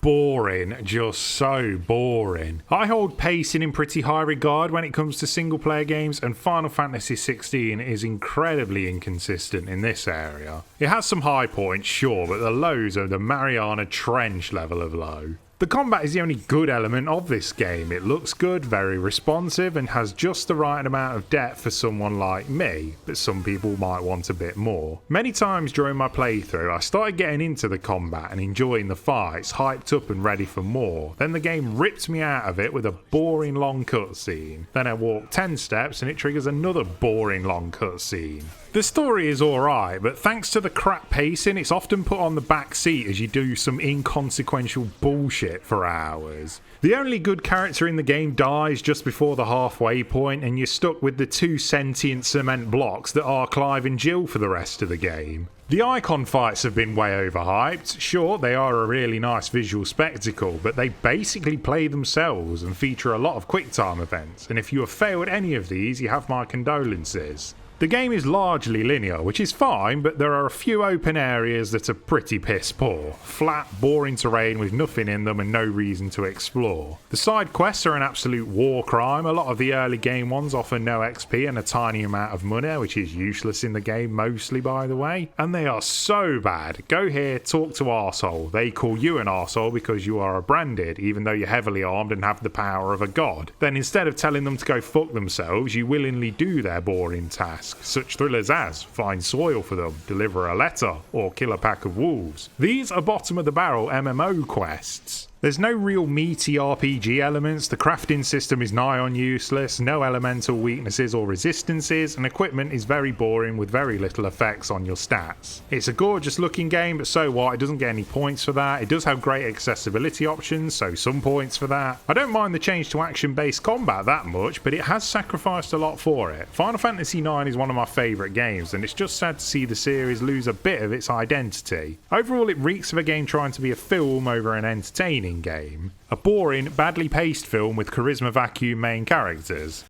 boring, just so boring. I hold pacing in pretty high regard when it comes to single player games, and Final Fantasy XVI is incredibly inconsistent in this area. It has some high points, sure, but the lows are the Mariana Trench level of low. The combat is the only good element of this game. It looks good, very responsive, and has just the right amount of depth for someone like me, but some people might want a bit more. Many times during my playthrough, I started getting into the combat and enjoying the fights, hyped up and ready for more. Then the game ripped me out of it with a boring long cutscene. Then I walk 10 steps and it triggers another boring long cutscene. The story is alright, but thanks to the crap pacing, it's often put on the back seat as you do some inconsequential bullshit for hours. The only good character in the game dies just before the halfway point, and you're stuck with the two sentient cement blocks that are Clive and Jill for the rest of the game. The icon fights have been way overhyped. Sure, they are a really nice visual spectacle, but they basically play themselves and feature a lot of QuickTime events, and if you have failed any of these, you have my condolences. The game is largely linear, which is fine, but there are a few open areas that are pretty piss poor. Flat, boring terrain with nothing in them and no reason to explore. The side quests are an absolute war crime. A lot of the early game ones offer no XP and a tiny amount of money, which is useless in the game mostly, by the way. And they are so bad. Go here, talk to arsehole. They call you an arsehole because you are a branded, even though you're heavily armed and have the power of a god. Then instead of telling them to go fuck themselves, you willingly do their boring tasks. Such thrillers as find soil for them, deliver a letter, or kill a pack of wolves. These are bottom of the barrel MMO quests. There's no real meaty RPG elements, the crafting system is nigh on useless, no elemental weaknesses or resistances, and equipment is very boring with very little effects on your stats. It's a gorgeous looking game, but so what, it doesn't get any points for that. It does have great accessibility options, so some points for that. I don't mind the change to action based combat that much, but it has sacrificed a lot for it. Final Fantasy IX is one of my favourite games, and it's just sad to see the series lose a bit of its identity. Overall, it reeks of a game trying to be a film over an entertaining game. A boring, badly paced film with charisma vacuum main characters.